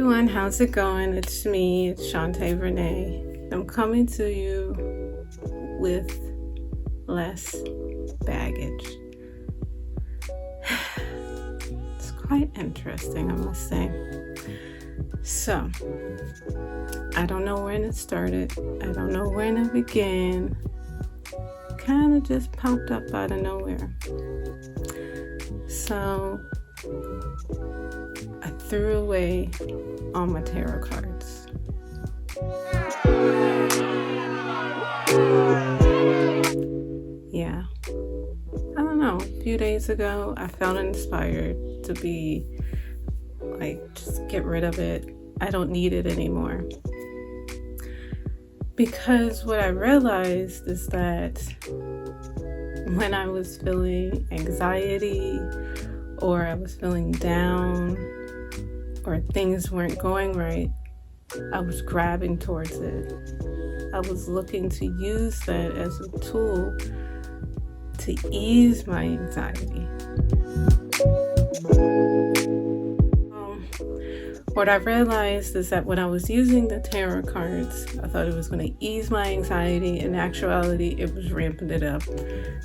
everyone, how's it going? It's me, it's Shantae Renee. I'm coming to you with less baggage. It's quite interesting, I must say. So, I don't know when it started. I don't know when it began. Kind of just popped up out of nowhere. So, I threw away all my tarot cards. Yeah. I don't know. A few days ago, I felt inspired to be just get rid of it. I don't need it anymore. Because what I realized is that when I was feeling anxiety, or I was feeling down, or things weren't going right, I was grabbing towards it. I was looking to use that as a tool to ease my anxiety. What I realized is that when I was using the tarot cards, I thought it was going to ease my anxiety. In actuality, it was ramping it up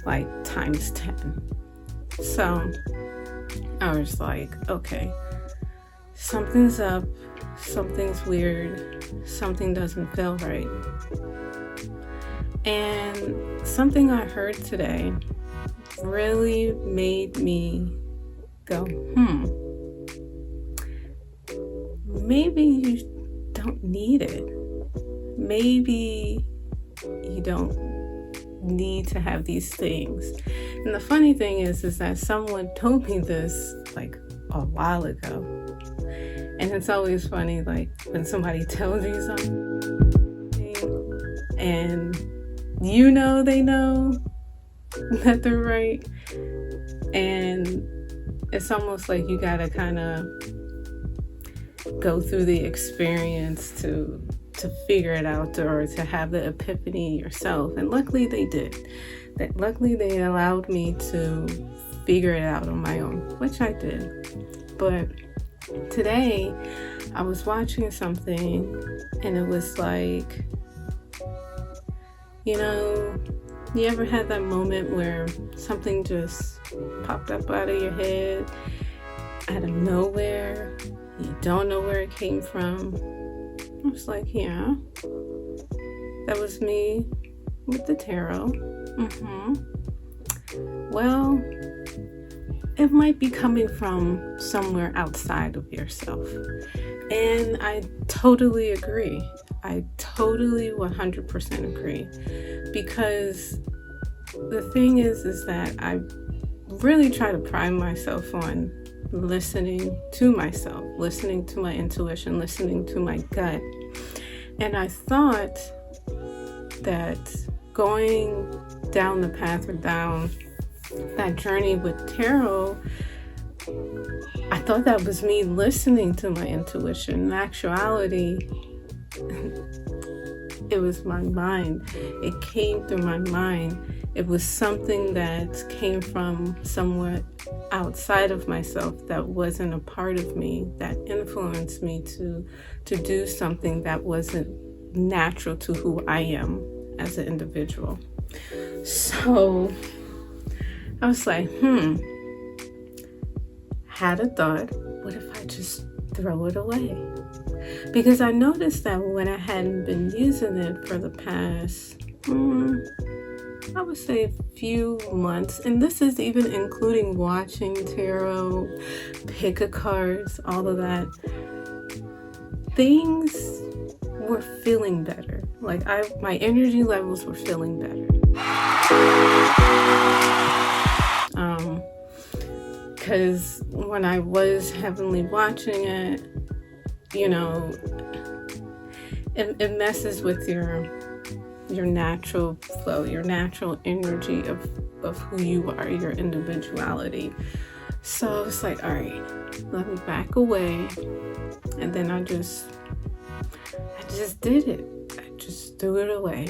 like times 10. So I was like, okay, something's up, something's weird, something doesn't feel right. And something I heard today really made me go, maybe you don't need it. Maybe you don't need to have these things. And the funny thing is that someone told me this like a while ago. And it's always funny, like when somebody tells you something and you know they know that they're right. And it's almost like you gotta kind of go through the experience to figure it out, or to have the epiphany yourself. And luckily they did. Luckily they allowed me to figure it out on my own, which I did. But today I was watching something and it was like, you ever had that moment where something just popped up out of your head out of nowhere? You don't know where it came from. I was like, yeah, that was me with the tarot. Well, it might be coming from somewhere outside of yourself. And I totally agree. I totally 100% agree. Because the thing is that I really try to prime myself on listening to myself, listening to my intuition, listening to my gut. And I thought that going down the path or down that journey with tarot, I thought that was me listening to my intuition. In actuality, it was my mind. It came through my mind. It was something that came from somewhere outside of myself that wasn't a part of me, that influenced me to do something that wasn't natural to who I am as an individual. So I was like, had a thought, what if I just throw it away? Because I noticed that when I hadn't been using it for the past, I would say a few months, and this is even including watching tarot, pick-a cards, all of that, things were feeling better. Like my energy levels were feeling better. Because when I was heavily watching it, it messes with your natural flow, your natural energy of who you are, your individuality. So I was like, all right, let me back away. And then I just did it. I just threw it away.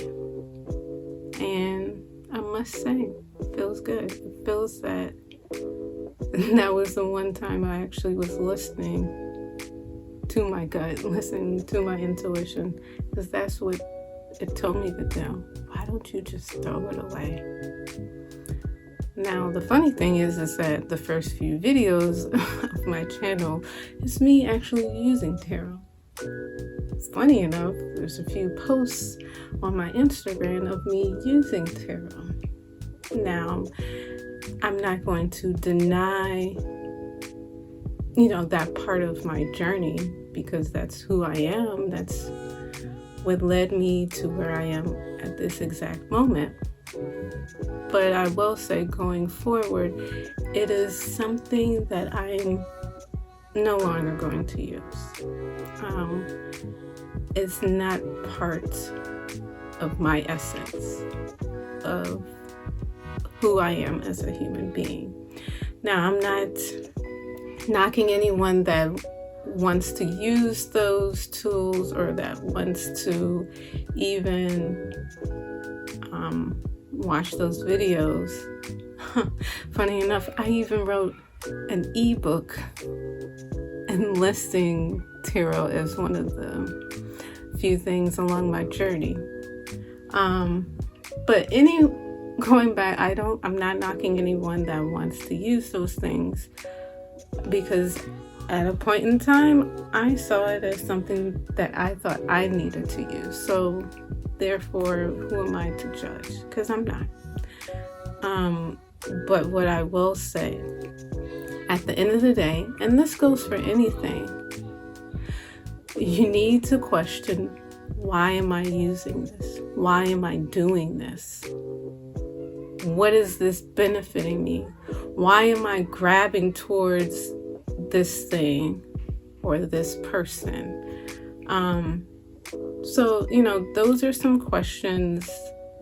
And I must say, it feels good. It feels that was the one time I actually was listening to my gut, listen to my intuition, because that's what it told me to do. Why don't you just throw it away? Now, the funny thing is that the first few videos of my channel is me actually using tarot. Funny enough, there's a few posts on my Instagram of me using tarot. Now, I'm not going to deny, that part of my journey, because that's who I am. That's what led me to where I am at this exact moment. But I will say, going forward, it is something that I'm no longer going to use. It's not part of my essence of who I am as a human being. Now, I'm not knocking anyone that wants to use those tools or that wants to even watch those videos. Funny enough, I even wrote an ebook enlisting tarot as one of the few things along my journey. But going back, I'm not knocking anyone that wants to use those things, because at a point in time, I saw it as something that I thought I needed to use. So therefore, who am I to judge? Because I'm not. But what I will say, at the end of the day, and this goes for anything, you need to question, why am I using this? Why am I doing this? What is this benefiting me? Why am I grabbing towards this thing or this person? So, those are some questions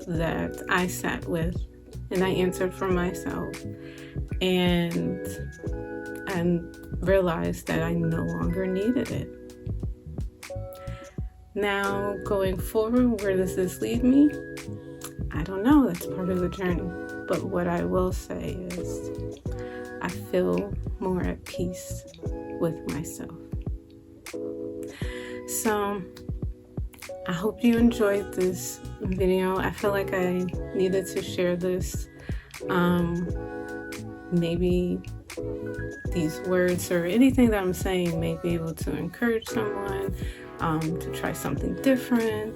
that I sat with and I answered for myself, and realized that I no longer needed it. Now, going forward, where does this lead me? I don't know. That's part of the journey. But what I will say is I feel more at peace with myself. So I hope you enjoyed this video. I feel like I needed to share this. Maybe these words or anything that I'm saying may be able to encourage someone to try something different,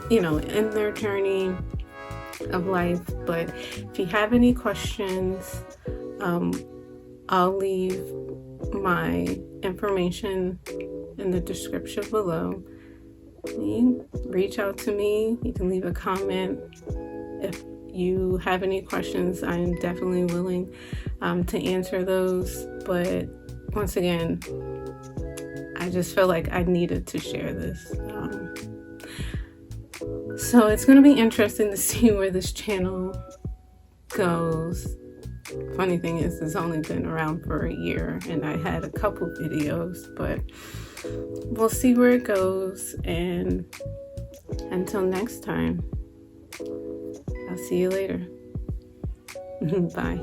in their journey of life. But if you have any questions, I'll leave my information in the description below. You can reach out to me. You can leave a comment. If you have any questions, I'm definitely willing to answer those. But once again, I just felt like I needed to share this. So it's going to be interesting to see where this channel goes. Funny thing is, it's only been around for a year and I had a couple videos, but we'll see where it goes. And until next time, I'll see you later. Bye.